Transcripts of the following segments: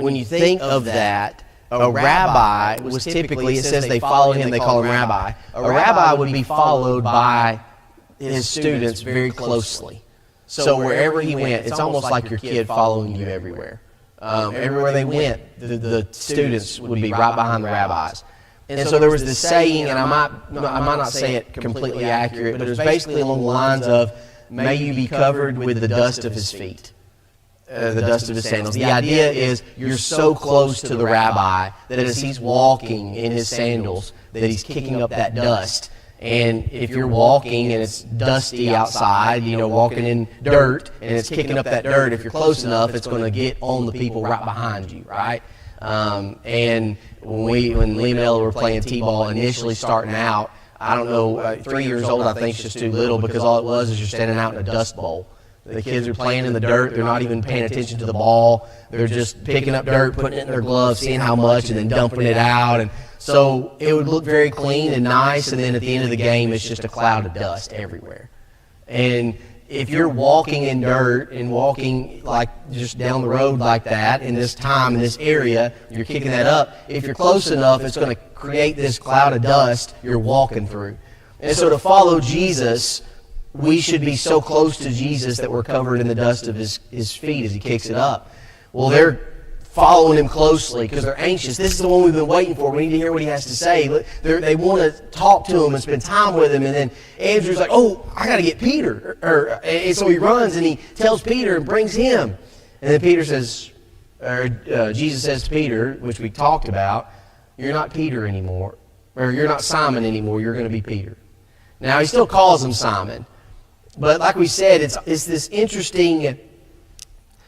when you think of that, a rabbi was typically, it says they followed him, they call him rabbi. A rabbi would be followed by his students very closely. So wherever he went, it's almost like your kid following you everywhere. Everywhere they went, the students would be right behind the rabbis. And so there was this saying, and I might not say it completely accurate, but it was basically along the lines of, may you be covered with the dust of his feet. The dust of his sandals. The idea is you're so close to the rabbi that as he's walking in his sandals, that he's kicking up that dust. And if you're walking and it's dusty outside, walking in dirt, and it's kicking up that dirt, if you're close enough, it's going to get on the people right behind you, right? And when Liam and Ella were playing t-ball initially starting out, I don't know, 3 years old I think is just too little, because all it was is you're standing out in a dust bowl. The kids are playing in the dirt. They're not even paying attention to the ball. They're just picking up dirt, putting it in their gloves, seeing how much, and then dumping it out. And so it would look very clean and nice, and then at the end of the game, it's just a cloud of dust everywhere. And if you're walking in dirt and walking like just down the road like that in this time, in this area, you're kicking that up, if you're close enough, it's going to create this cloud of dust you're walking through. And so to follow Jesus, we should be so close to Jesus that we're covered in the dust of his feet as he kicks it up. Well, they're following him closely because they're anxious. This is the one we've been waiting for. We need to hear what he has to say. They want to talk to him and spend time with him. And then Andrew's like, oh, I got to get Peter. And so he runs and he tells Peter and brings him. And then Peter says, Jesus says to Peter, which we talked about, you're not Peter anymore. Or you're not Simon anymore. You're going to be Peter. Now, he still calls him Simon. But like we said, it's this interesting.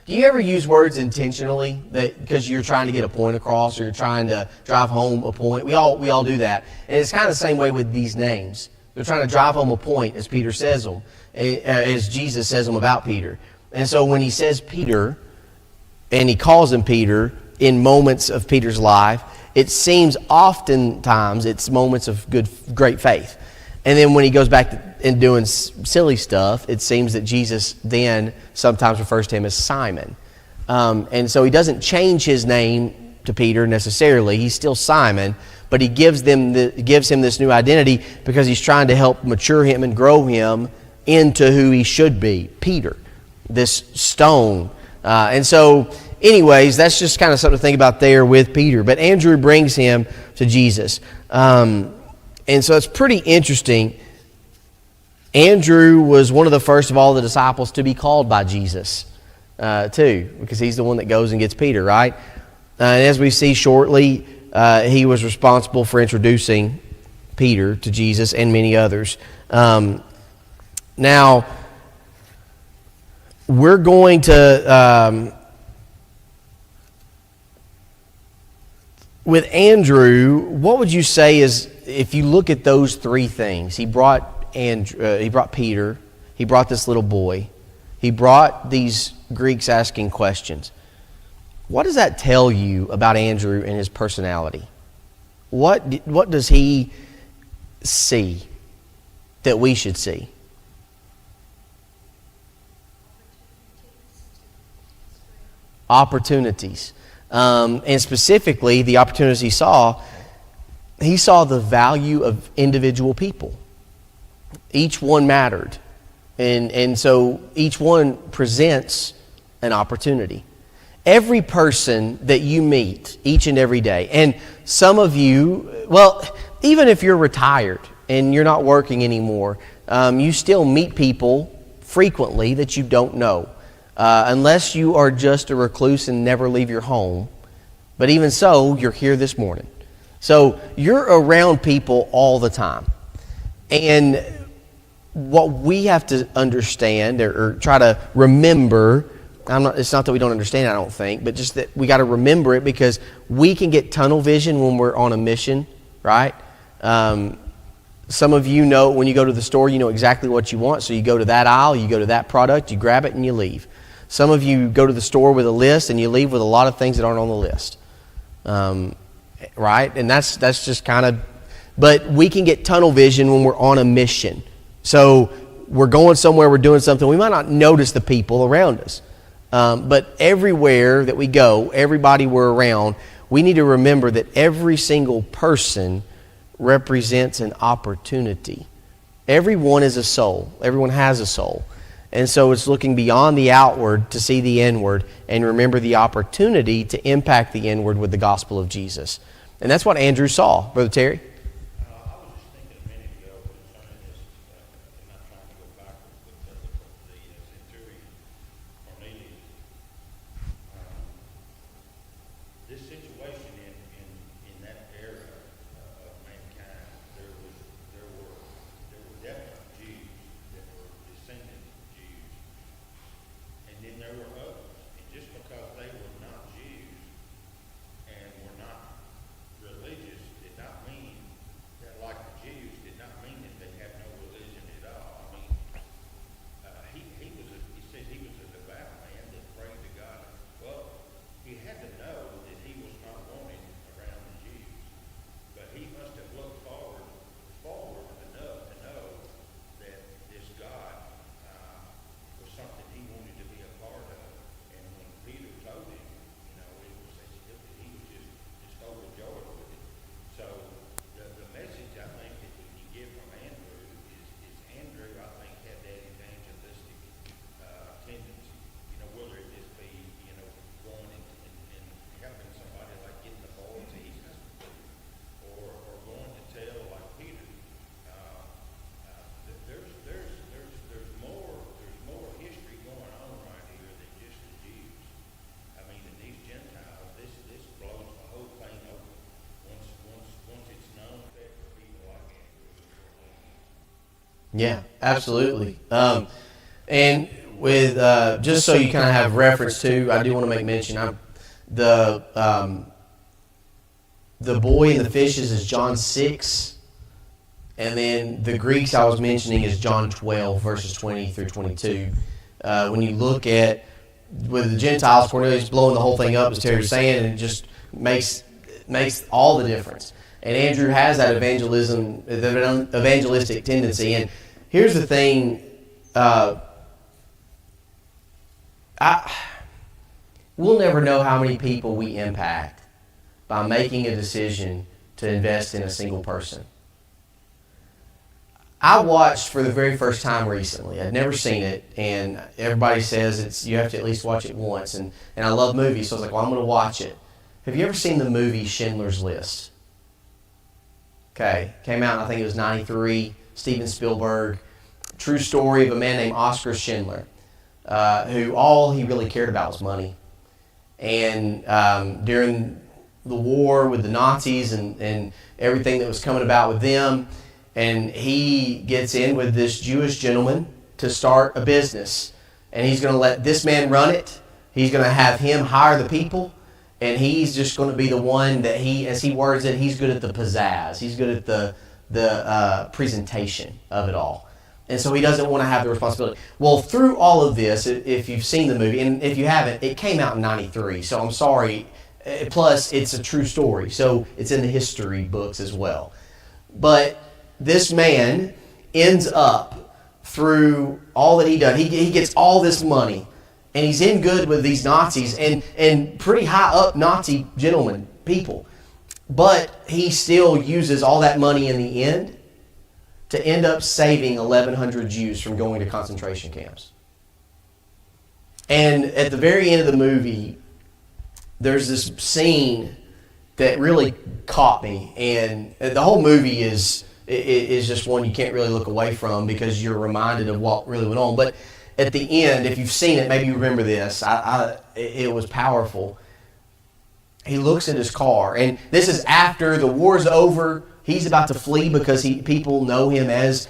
Do you ever use words intentionally because you're trying to get a point across, or you're trying to drive home a point? We all do that, and it's kind of the same way with these names. They're trying to drive home a point, as Peter says them, as Jesus says them about Peter. And so when he says Peter, and he calls him Peter in moments of Peter's life, it seems oftentimes it's moments of great faith. And then when he goes back and doing silly stuff, it seems that Jesus then sometimes refers to him as Simon. And so he doesn't change his name to Peter necessarily. He's still Simon, but he gives him this new identity because he's trying to help mature him and grow him into who he should be, Peter, this stone. And so anyways, that's just kind of something to think about there with Peter. But Andrew brings him to Jesus. And so it's pretty interesting. Andrew was one of the first of all the disciples to be called by Jesus, too, because he's the one that goes and gets Peter, right? And as we see shortly, he was responsible for introducing Peter to Jesus and many others. Now, we're going to... with Andrew, what would you say is, if you look at those three things, he brought Peter, he brought this little boy, he brought these Greeks asking questions. What does that tell you about Andrew and his personality? What does he see that we should see? Opportunities. And specifically, the opportunities he saw the value of individual people. Each one mattered. And so each one presents an opportunity. Every person that you meet each and every day, and some of you, well, even if you're retired and you're not working anymore, you still meet people frequently that you don't know. Unless you are just a recluse and never leave your home. But even so, you're here this morning. So you're around people all the time. And what we have to understand or try to remember, it's not that we don't understand, I don't think, but just that we got to remember it, because we can get tunnel vision when we're on a mission, right? Some of you know when you go to the store, you know exactly what you want. So you go to that aisle, you go to that product, you grab it and you leave. Some of you go to the store with a list and you leave with a lot of things that aren't on the list. Right? And that's just kind of, but we can get tunnel vision when we're on a mission. So we're going somewhere, we're doing something, we might not notice the people around us. But everywhere that we go, everybody we're around, we need to remember that every single person represents an opportunity. Everyone is a soul. Everyone has a soul. And so it's looking beyond the outward to see the inward and remember the opportunity to impact the inward with the gospel of Jesus. And that's what Andrew saw. Brother Terry? I was just thinking a minute ago concerning this, I'm not trying to go backwards, but the centurion, Cornelius, this situation in that era of mankind, there were definite Jews that were descendants of Jews, and then there were others. And just because they were not Jews and were not religious did not mean that, like the Jews, did not mean that they had no religion at all. I mean, he said he was a devout man that prayed to God. Well, he had to know that he was not wanted around the Jews, but he must have looked forward enough to know that this God was something he wanted to be a part of. And when Peter told him, it was he was just overjoyed with it. So the message I think that we can get from Andrew is Andrew, I think, had that evangelistic tendency. Whether it just be going and helping somebody, like getting the boy to eat or going to tell, like Peter. There's more history going on right here than just the Jews. I mean, in these Gentiles, this blows the whole thing open. Once it's known that for people like Andrew. Yeah, absolutely. And with just so you kind of have reference to, I do want to make mention. The boy and the fishes is John 6. And then the Greeks I was mentioning is John 12, verses 20 through 22. When you look at, with the Gentiles, Cornelius blowing the whole thing up, as Terry was saying, and it just makes all the difference. And Andrew has that evangelistic tendency. And here's the thing, we'll never know how many people we impact by making a decision to invest in a single person. I watched for the very first time recently. I'd never seen it, and everybody says you have to at least watch it once. And I love movies, so I was like, well, I'm going to watch it. Have you ever seen the movie Schindler's List? Okay, came out, I think it was 93, Steven Spielberg. True story of a man named Oskar Schindler, who all he really cared about was money. And during the war with the Nazis and everything that was coming about with them, and he gets in with this Jewish gentleman to start a business. And he's going to let this man run it. He's going to have him hire the people. And he's just going to be the one that as he words it, he's good at the pizzazz. He's good at the presentation of it all. And so he doesn't want to have the responsibility. Well, through all of this, if you've seen the movie, and if you haven't, it came out in 93. So I'm sorry. Plus, it's a true story. So it's in the history books as well. But this man ends up, through all that he done, he gets all this money, and he's in good with these Nazis and pretty high up Nazi gentlemen, people. But he still uses all that money in the end to end up saving 1,100 Jews from going to concentration camps. And at the very end of the movie, there's this scene that really caught me, and the whole movie is just one you can't really look away from because you're reminded of what really went on. But at the end, if you've seen it, maybe you remember this. It was powerful. He looks at his car, and this is after the war's over. He's about to flee because people know him as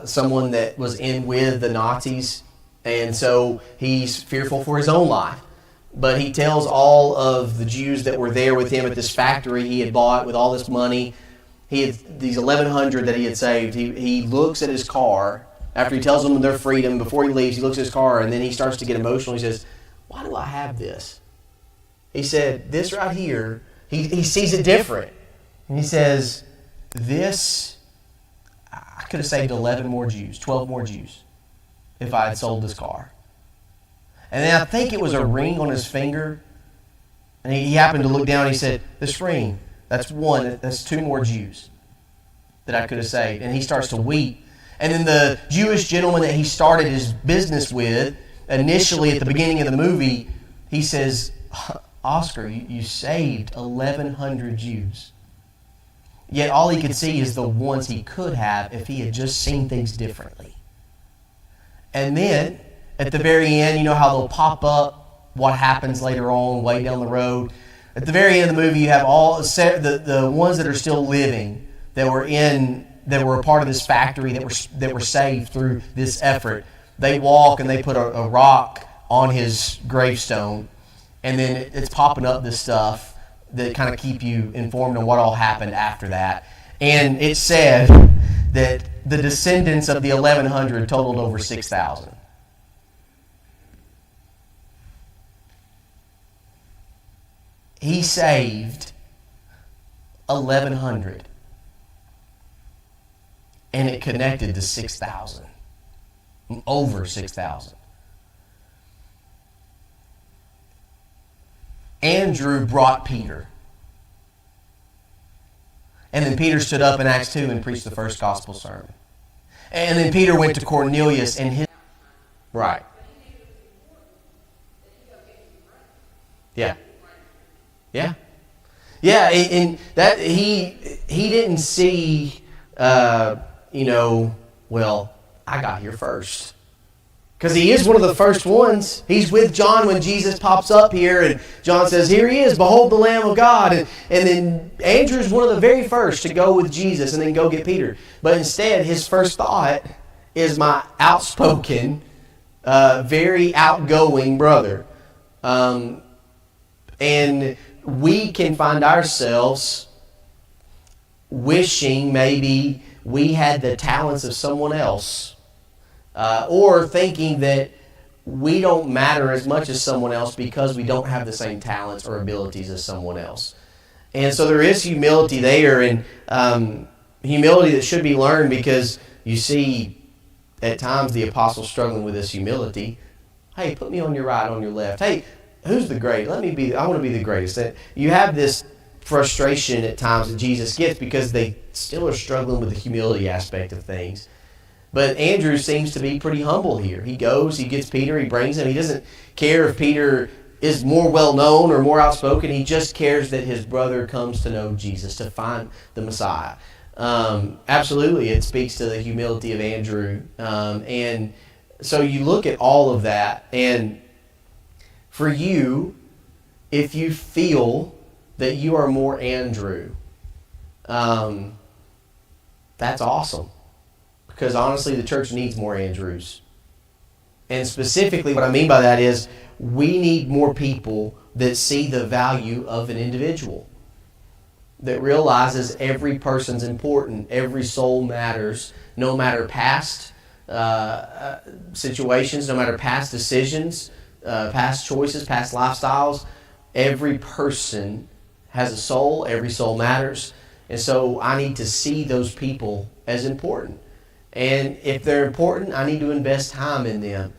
someone that was in with the Nazis, and so he's fearful for his own life. But he tells all of the Jews that were there with him at this factory he had bought with all this money, he had these 1,100 that he had saved. He looks at his car after he tells them their freedom. Before he leaves, he looks at his car, and then he starts to get emotional. He says, "Why do I have this?" He said, "This right here," he sees it different. And he says, "This, I could have saved 11 more Jews, 12 more Jews if I had sold this car." And then I think it was a ring on his finger. And he happened to look down and he said, this ring, that's one, that's two more Jews that I could have saved. And he starts to weep. And then the Jewish gentleman that he started his business with, initially at the beginning of the movie, he says, Oscar, you saved 1,100 Jews. Yet all he could see is the ones he could have if he had just seen things differently. And then, at the very end, you know how they'll pop up what happens later on, way down the road. At the very end of the movie, you have all the ones that are still living that were a part of this factory that were saved through this effort. They walk and they put a rock on his gravestone, and then it's popping up this stuff that kind of keep you informed on what all happened after that. And it said that the descendants of the 1,100 totaled over 6,000. He saved 1,100. And it connected to 6,000. Over 6,000. Andrew brought Peter. And then Peter stood up in Acts 2 and preached the first gospel sermon. And then Peter went to Cornelius and his... Right. Yeah. Yeah. Yeah, and that he didn't see, well, I got here first. Because he is one of the first ones. He's with John when Jesus pops up here, and John says, here he is, behold the Lamb of God. And then Andrew's one of the very first to go with Jesus and then go get Peter. But instead, his first thought is my outspoken, very outgoing brother. And we can find ourselves wishing maybe we had the talents of someone else. Or thinking that we don't matter as much as someone else because we don't have the same talents or abilities as someone else. And so there is humility there, and humility that should be learned, because you see at times the apostles struggling with this humility. Hey, put me on your right, on your left. Hey, who's the great? I want to be the greatest. You have this frustration at times that Jesus gets because they still are struggling with the humility aspect of things. But Andrew seems to be pretty humble here. He goes, he gets Peter, he brings him. He doesn't care if Peter is more well-known or more outspoken. He just cares that his brother comes to know Jesus, to find the Messiah. Absolutely, it speaks to the humility of Andrew. And so you look at all of that, and for you, if you feel that you are more Andrew, that's awesome. Because honestly, the church needs more Andrews. And specifically, what I mean by that is we need more people that see the value of an individual, that realizes every person's important, every soul matters, no matter past situations, no matter past decisions, past choices, past lifestyles. Every person has a soul, every soul matters. And so I need to see those people as important. And if they're important, I need to invest time in them.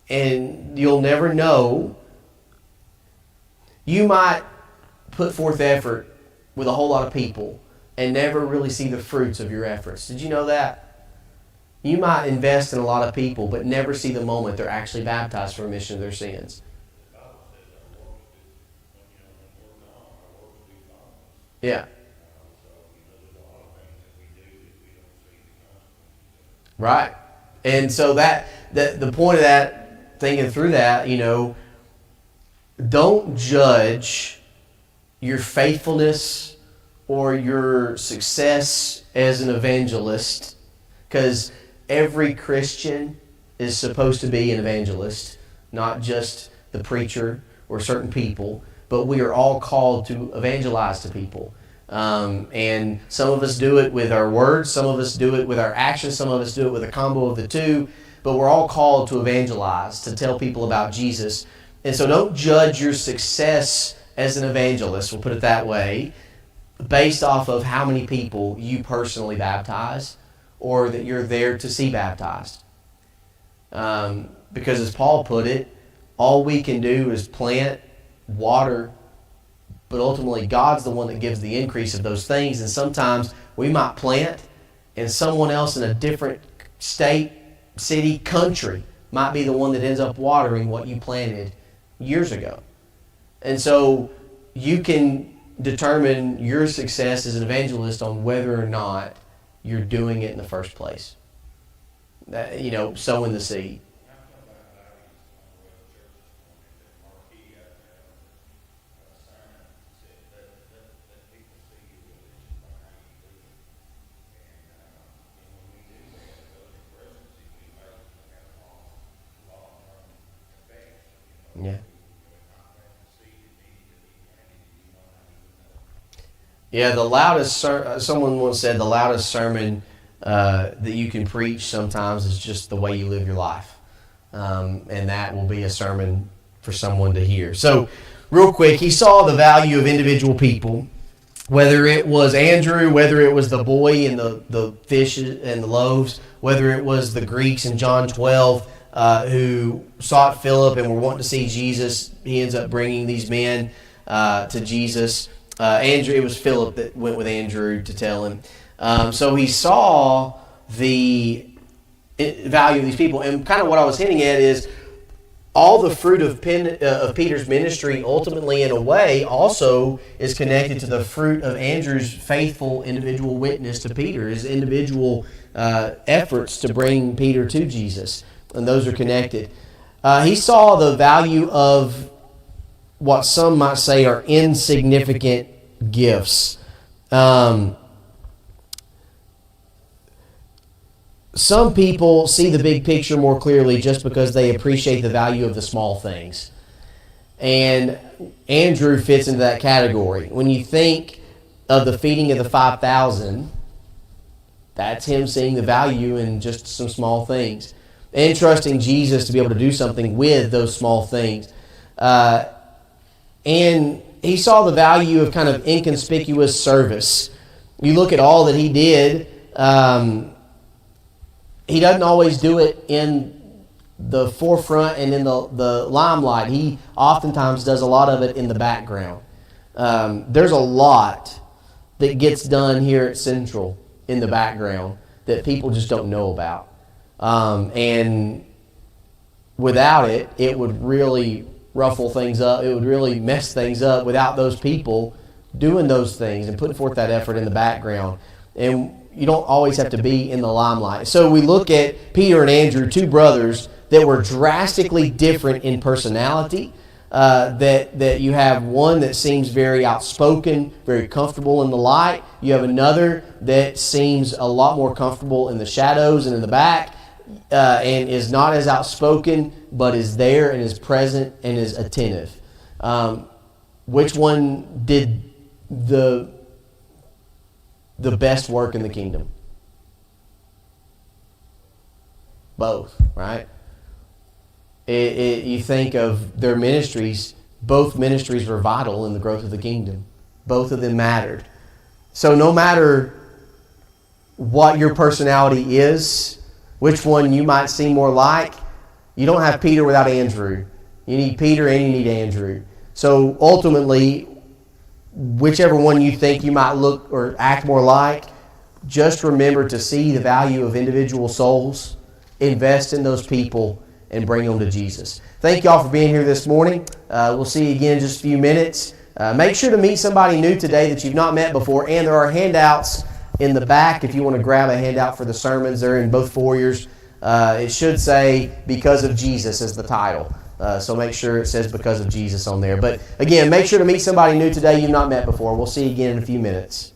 And you'll never know. You might put forth effort with a whole lot of people and never really see the fruits of your efforts. Did you know that? You might invest in a lot of people but never see the moment they're actually baptized for remission of their sins. Yeah. Right. And so that the point of that, thinking through that, don't judge your faithfulness or your success as an evangelist, because every Christian is supposed to be an evangelist, not just the preacher or certain people, but we are all called to evangelize to people. And some of us do it with our words, some of us do it with our actions, some of us do it with a combo of the two, but we're all called to evangelize, to tell people about Jesus. And so don't judge your success as an evangelist, we'll put it that way, based off of how many people you personally baptize or that you're there to see baptized. because as Paul put it, all we can do is plant, water, but ultimately God's the one that gives the increase of those things. And sometimes we might plant and someone else in a different state, city, country might be the one that ends up watering what you planted years ago. And so you can determine your success as an evangelist on whether or not you're doing it in the first place. Sowing the seed. Yeah. Yeah, the loudest someone once said the loudest sermon that you can preach sometimes is just the way you live your life. And that will be a sermon for someone to hear. So, real quick, he saw the value of individual people, whether it was Andrew, whether it was the boy and the fish and the loaves, whether it was the Greeks in John 12 who sought Philip and were wanting to see Jesus. He ends up bringing these men to Jesus. Andrew, it was Philip that went with Andrew to tell him. So he saw the value of these people. And kind of what I was hinting at is all the fruit of Peter's ministry ultimately, in a way, also is connected to the fruit of Andrew's faithful individual witness to Peter, his individual efforts to bring Peter to Jesus. And those are connected. He saw the value of what some might say are insignificant gifts. Some people see the big picture more clearly just because they appreciate the value of the small things. And Andrew fits into that category. When you think of the feeding of the 5,000, that's him seeing the value in just some small things. And trusting Jesus to be able to do something with those small things. And he saw the value of kind of inconspicuous service. You look at all that he did, he doesn't always do it in the forefront and in the limelight. He oftentimes does a lot of it in the background. There's a lot that gets done here at Central in the background that people just don't know about. And without it, it would really ruffle things up. It would really mess things up without those people doing those things and putting forth that effort in the background. And you don't always have to be in the limelight. So we look at Peter and Andrew, two brothers that were drastically different in personality. That you have one that seems very outspoken, very comfortable in the light. You have another that seems a lot more comfortable in the shadows and in the back. And is not as outspoken, but is there and is present and is attentive. Which one did the best work in the kingdom? Both, right? You think of their ministries, both ministries were vital in the growth of the kingdom. Both of them mattered. So no matter what your personality is, which one you might seem more like, you don't have Peter without Andrew. You need Peter and you need Andrew. So ultimately, whichever one you think you might look or act more like, just remember to see the value of individual souls, invest in those people, and bring them to Jesus. Thank y'all for being here this morning. We'll see you again in just a few minutes. Make sure to meet somebody new today that you've not met before, and there are handouts in the back if you want to grab a handout for the sermons. They're in both foyers. It should say "Because of Jesus" as the title. So make sure it says "Because of Jesus" on there. But again, make sure to meet somebody new today you've not met before. We'll see you again in a few minutes.